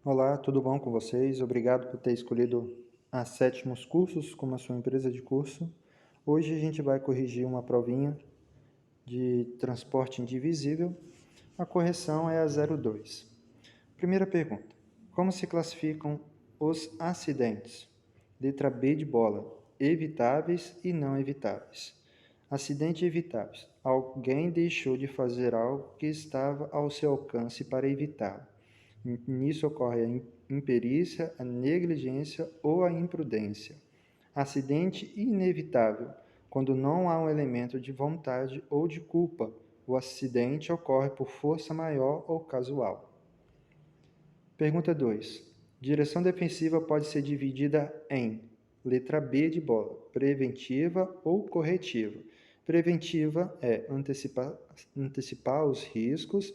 Olá, tudo bom com vocês? Obrigado por ter escolhido a Sétimos Cursos como a sua empresa de curso. Hoje a gente vai corrigir uma provinha de transporte indivisível. A correção é a 02. Primeira pergunta: como se classificam os acidentes? Letra B de bola: evitáveis e não evitáveis. Acidente evitáveis: alguém deixou de fazer algo que estava ao seu alcance para evitá-lo. Nisso ocorre a imperícia, a negligência ou a imprudência. Acidente inevitável: quando não há um elemento de vontade ou de culpa, o acidente ocorre por força maior ou casual. Pergunta 2. Direção defensiva pode ser dividida em letra B de bola: preventiva ou corretiva. Preventiva é antecipar os riscos,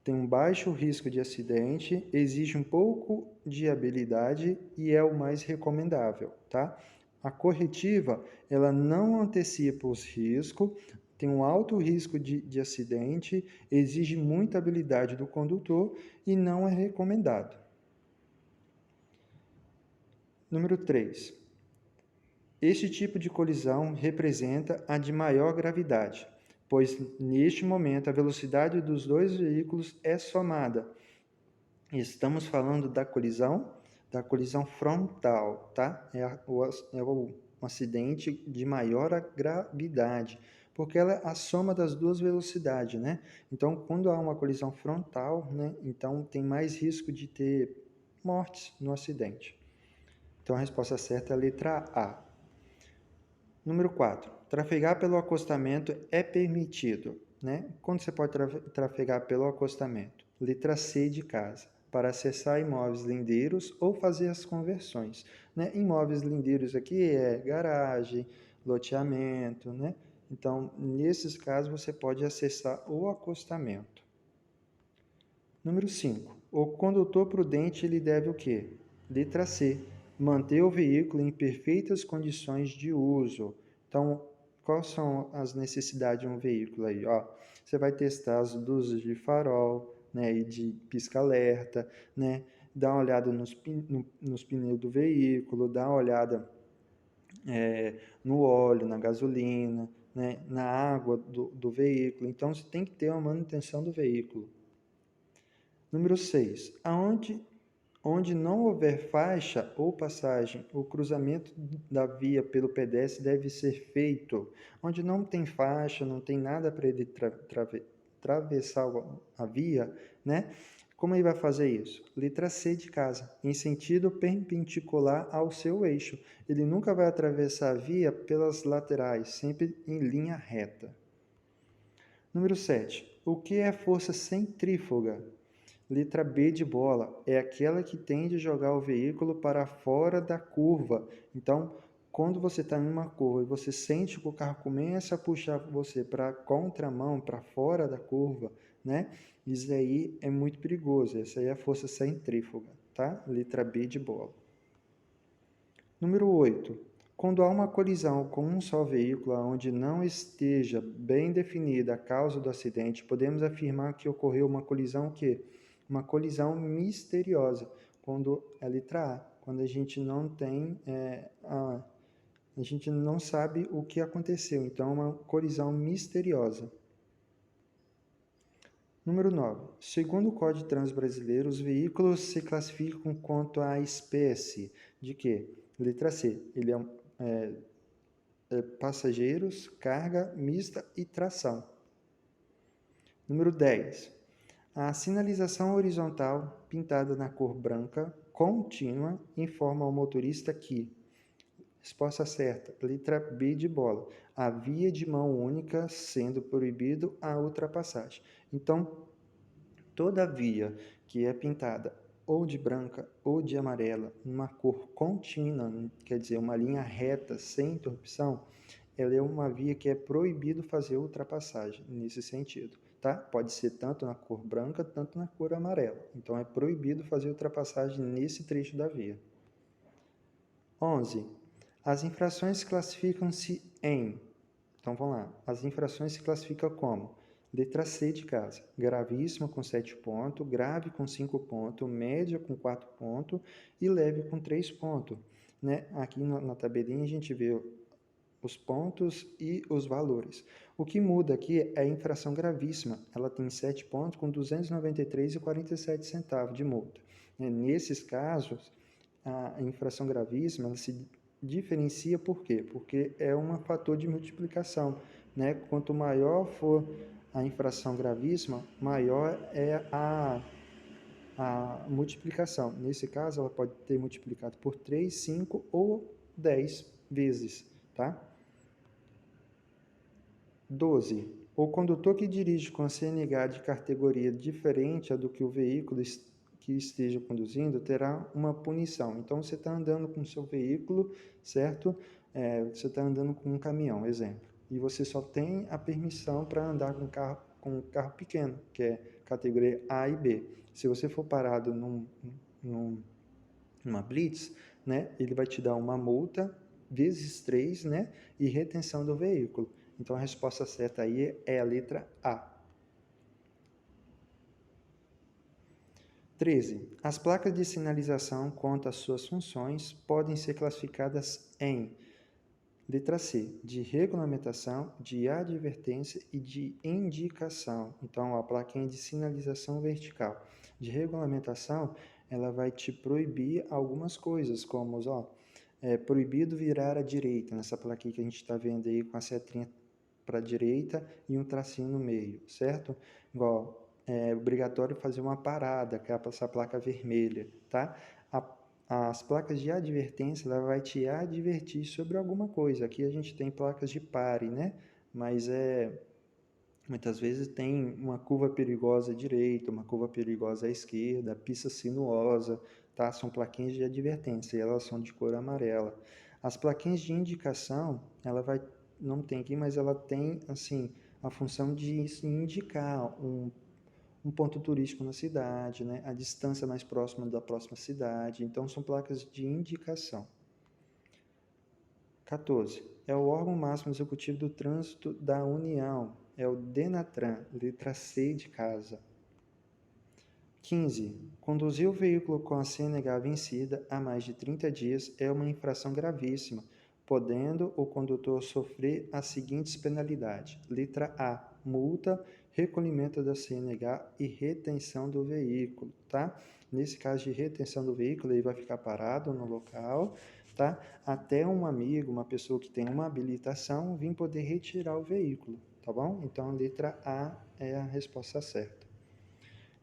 tem um baixo risco de acidente, exige um pouco de habilidade e é o mais recomendável, tá? A corretiva, ela não antecipa os riscos, tem um alto risco de acidente, exige muita habilidade do condutor e não é recomendado. Número 3. Este tipo de colisão representa a de maior gravidade, pois neste momento a velocidade dos dois veículos é somada. Estamos falando da colisão frontal, tá? É o acidente de maior gravidade, porque ela é a soma das duas velocidades, né? Então, quando há uma colisão frontal, né? Então, tem mais risco de ter mortes no acidente. Então, a resposta certa é a letra A. Número 4. Trafegar pelo acostamento é permitido, né? Quando você pode trafegar pelo acostamento? Letra C de casa, para acessar imóveis lindeiros ou fazer as conversões, né? Imóveis lindeiros aqui é garagem, loteamento, né? Então, nesses casos, você pode acessar o acostamento. Número 5. O condutor prudente ele deve o quê? Letra C. Manter o veículo em perfeitas condições de uso. Então, quais são as necessidades de um veículo aí? Ó, você vai testar as luzes de farol, né, e de pisca-alerta, né? Dá uma olhada nos pneus do veículo, dá uma olhada no óleo, na gasolina, né, na água do veículo. Então, você tem que ter uma manutenção do veículo. Número 6. Onde não houver faixa ou passagem, o cruzamento da via pelo pedestre deve ser feito. Onde não tem faixa, não tem nada para ele atravessar a via, né? Como ele vai fazer isso? Letra C de casa, em sentido perpendicular ao seu eixo. Ele nunca vai atravessar a via pelas laterais, sempre em linha reta. Número 7. O que é força centrífuga? Letra B de bola, é aquela que tende a jogar o veículo para fora da curva. Então, quando você está em uma curva e você sente que o carro começa a puxar você para a contramão, para fora da curva, né? Isso aí é muito perigoso. Essa aí é a força centrífuga, tá? Letra B de bola. Número 8. Quando há uma colisão com um só veículo onde não esteja bem definida a causa do acidente, podemos afirmar que ocorreu uma colisão que uma colisão misteriosa, quando a letra A, quando a gente não tem a gente não sabe o que aconteceu, então é uma colisão misteriosa. Número 9. Segundo o Código de Trânsito Brasileiro, os veículos se classificam quanto à espécie de quê? Letra C. Ele é passageiros, carga mista e tração. Número 10. A sinalização horizontal pintada na cor branca contínua informa ao motorista que, resposta certa, letra B de bola, a via de mão única sendo proibido a ultrapassagem. Então, toda via que é pintada ou de branca ou de amarela, numa cor contínua, quer dizer, uma linha reta sem interrupção, ela é uma via que é proibido fazer ultrapassagem nesse sentido, tá? Pode ser tanto na cor branca, tanto na cor amarela. Então, é proibido fazer ultrapassagem nesse trecho da via. 11. As infrações classificam-se em... Então, vamos lá. As infrações se classificam como? Letra C de casa, gravíssima com 7 pontos, grave com 5 pontos, média com 4 pontos e leve com 3 pontos. Né? Aqui na tabelinha a gente vê os pontos e os valores. O que muda aqui é a infração gravíssima. Ela tem 7 pontos com 293,47 centavos de multa. Nesses casos, a infração gravíssima ela se diferencia por quê? Porque é um fator de multiplicação. Né? Quanto maior for a infração gravíssima, maior é a multiplicação. Nesse caso, ela pode ter multiplicado por 3, 5 ou 10 vezes. Tá? 12. O condutor que dirige com a CNH de categoria diferente a do que o veículo que esteja conduzindo terá uma punição. Então, você está andando com o seu veículo, certo? Você está andando com um caminhão, exemplo. E você só tem a permissão para andar com um carro pequeno, que é categoria A e B. Se você for parado numa blitz, né, ele vai te dar uma multa vezes 3, né, e retenção do veículo. Então, a resposta certa aí é a letra A. 13. As placas de sinalização, quanto às suas funções, podem ser classificadas em letra C, de regulamentação, de advertência e de indicação. Então, a plaquinha de sinalização vertical. De regulamentação, ela vai te proibir algumas coisas, como, proibido virar à direita, nessa plaquinha que a gente está vendo aí com a setinha para a direita e um tracinho no meio, certo? Igual, é obrigatório fazer uma parada, que é essa placa vermelha, tá? As placas de advertência, ela vai te advertir sobre alguma coisa. Aqui a gente tem placas de pare, né? Mas muitas vezes tem uma curva perigosa à direita, uma curva perigosa à esquerda, pista sinuosa, tá? São plaquinhas de advertência e elas são de cor amarela. As plaquinhas de indicação, não tem aqui, mas ela tem, assim, a função de indicar um ponto turístico na cidade, né? A distância mais próxima da próxima cidade. Então, são placas de indicação. 14. É o órgão máximo executivo do trânsito da União. É o DENATRAN, letra C de casa. 15. Conduzir o veículo com a CNH vencida há mais de 30 dias é uma infração gravíssima, podendo o condutor sofrer as seguintes penalidades. Letra A, multa, recolhimento da CNH e retenção do veículo, tá? Nesse caso de retenção do veículo, ele vai ficar parado no local, tá? Até um amigo, uma pessoa que tem uma habilitação, vir poder retirar o veículo, tá bom? Então, a letra A é a resposta certa.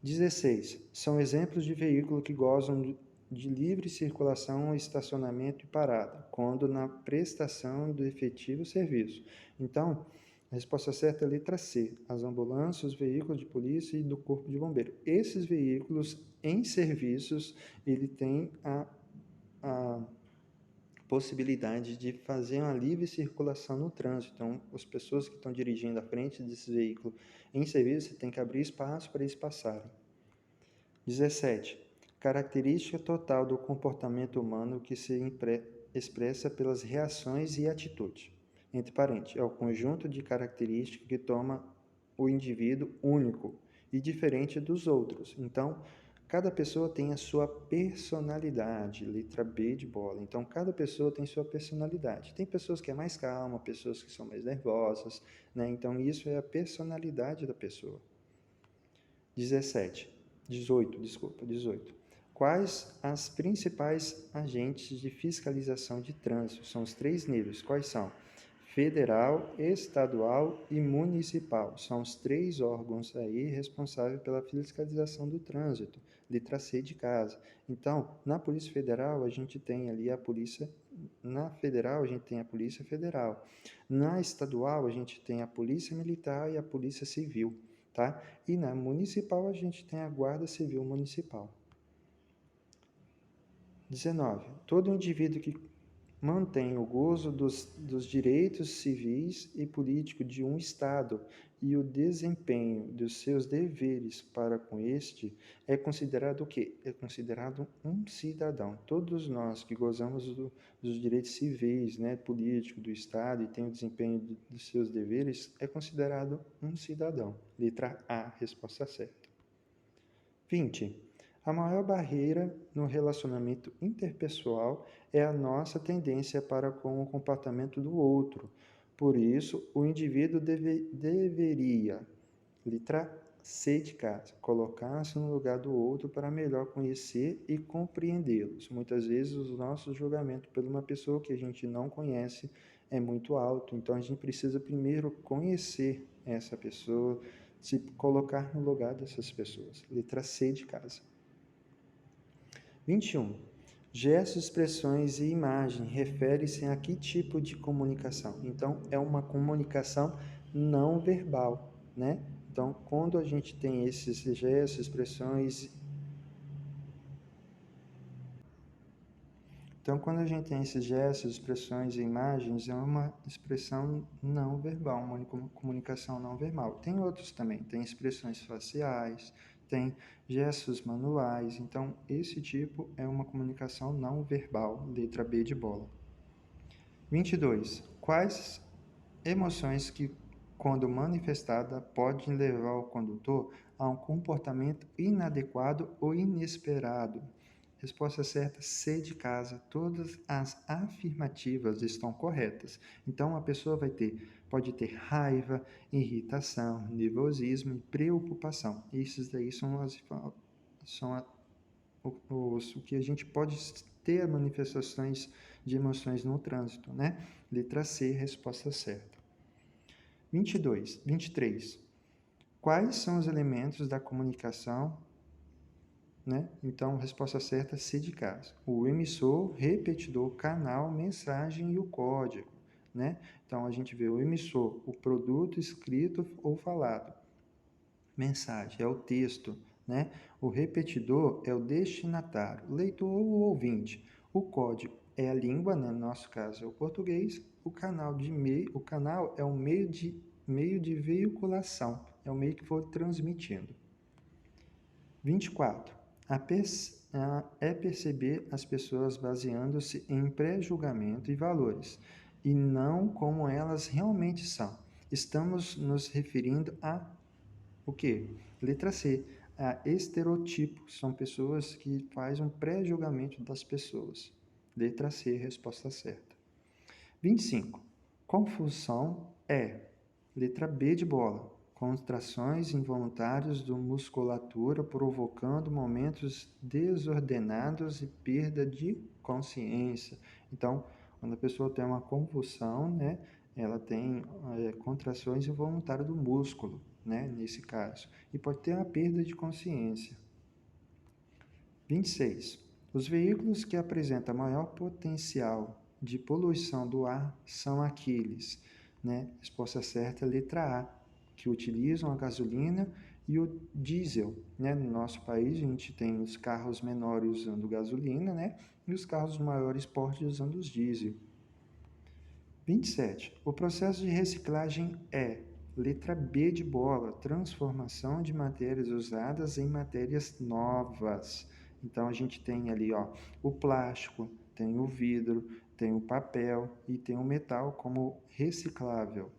16. São exemplos de veículos que gozam de livre circulação, estacionamento e parada, quando na prestação do efetivo serviço. Então, a resposta certa é a letra C, as ambulâncias, os veículos de polícia e do corpo de bombeiro. Esses veículos em serviços, ele tem a possibilidade de fazer uma livre circulação no trânsito. Então, as pessoas que estão dirigindo à frente desse veículo em serviço, você tem que abrir espaço para eles passarem. 17. Característica total do comportamento humano que se expressa pelas reações e atitudes. Entre parênteses, é o conjunto de características que toma o indivíduo único e diferente dos outros. Então, cada pessoa tem a sua personalidade, letra B de bola. Então, cada pessoa tem sua personalidade. Tem pessoas que é mais calma, pessoas que são mais nervosas, né? Então, isso é a personalidade da pessoa. 18. Quais as principais agentes de fiscalização de trânsito? São os 3 níveis. Quais são? Federal, estadual e municipal. São os 3 órgãos aí responsáveis pela fiscalização do trânsito. Letra C de casa. Então, na Polícia Federal, a gente tem ali a Polícia... Na Federal, a gente tem a Polícia Federal. Na estadual, a gente tem a Polícia Militar e a Polícia Civil, tá? E na municipal, a gente tem a Guarda Civil Municipal. 19. Todo indivíduo que mantém o gozo dos direitos civis e políticos de um Estado e o desempenho dos seus deveres para com este, é considerado o quê? É considerado um cidadão. Todos nós que gozamos dos direitos civis, né, políticos do Estado e tem o desempenho dos seus deveres, é considerado um cidadão. Letra A, resposta certa. 20. A maior barreira no relacionamento interpessoal é a nossa tendência para com o comportamento do outro. Por isso, o indivíduo deveria, letra C de casa, colocar-se no lugar do outro para melhor conhecer e compreendê-los. Muitas vezes, o nosso julgamento por uma pessoa que a gente não conhece é muito alto, então a gente precisa primeiro conhecer essa pessoa, se colocar no lugar dessas pessoas. Letra C de casa. 21. Gestos, expressões e imagem refere-se a que tipo de comunicação? Então, é uma comunicação não verbal, né? Então, quando a gente tem esses gestos, expressões... Então, quando a gente tem esses gestos, expressões e imagens, é uma expressão não verbal, uma comunicação não verbal. Tem outros também, tem expressões faciais, tem gestos manuais. Então, esse tipo é uma comunicação não verbal, letra B de bola. 22. Quais emoções que, quando manifestada, podem levar o condutor a um comportamento inadequado ou inesperado? Resposta certa, C de casa. Todas as afirmativas estão corretas. Então, a pessoa pode ter raiva, irritação, nervosismo e preocupação. Esses daí são o que a gente pode ter manifestações de emoções no trânsito, né? Letra C, resposta certa. 23. Quais são os elementos da comunicação, né? Então, resposta certa, C de casa. O emissor, repetidor, canal, mensagem e o código, né? Então, a gente vê o emissor, o produto escrito ou falado. Mensagem é o texto, né? O repetidor é o destinatário, leitor ou ouvinte. O código é a língua, né? No nosso caso é o português. O canal é um meio de veiculação, é o meio que for transmitindo. 24. É perceber as pessoas baseando-se em pré-julgamento e valores, e não como elas realmente são. Estamos nos referindo a o quê? Letra C. A estereotipos. São pessoas que fazem um pré-julgamento das pessoas. Letra C, resposta certa. 25. Confusão é. Letra B de bola. Contrações involuntárias da musculatura provocando momentos desordenados e perda de consciência. Então, quando a pessoa tem uma convulsão, né, ela tem contrações involuntárias do músculo, né, nesse caso. E pode ter uma perda de consciência. 26. Os veículos que apresentam maior potencial de poluição do ar são aqueles, né? Resposta certa, letra A, que utilizam a gasolina e o diesel, né? No nosso país, a gente tem os carros menores usando gasolina, né? E os carros maiores porte usando os diesel. 27. O processo de reciclagem é, letra B de bola, transformação de matérias usadas em matérias novas. Então, a gente tem ali, ó, o plástico, tem o vidro, tem o papel e tem o metal como reciclável.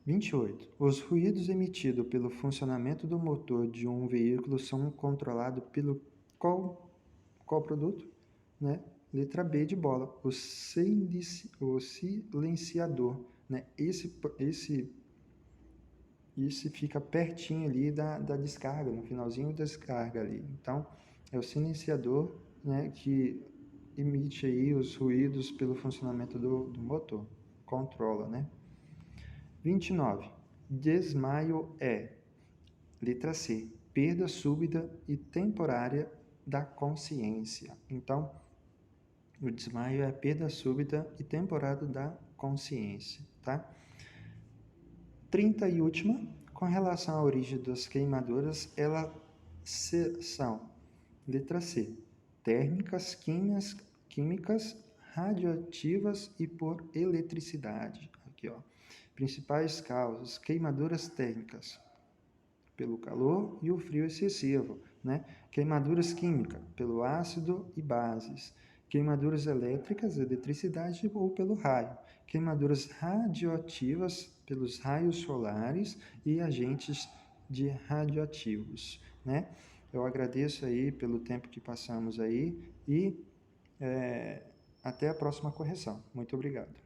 28. Os ruídos emitidos pelo funcionamento do motor de um veículo são controlados pelo qual produto? Né? Letra B de bola, o silenciador. Né? Esse fica pertinho ali da descarga, no finalzinho da descarga ali. Então, é o silenciador, né, que emite aí os ruídos pelo funcionamento do motor. Controla, né? 29. Desmaio é, letra C, perda súbita e temporária da consciência. Então, o desmaio é a perda súbita e temporária da consciência, tá? 30 e última, com relação à origem das queimaduras, elas são, letra C, térmicas, químicas, radioativas e por eletricidade. Aqui, ó. Principais causas: queimaduras térmicas, pelo calor e o frio excessivo, né? Queimaduras químicas, pelo ácido e bases. Queimaduras elétricas, eletricidade ou pelo raio. Queimaduras radioativas, pelos raios solares e agentes de radioativos, né? Eu agradeço aí pelo tempo que passamos aí e até a próxima correção. Muito obrigado.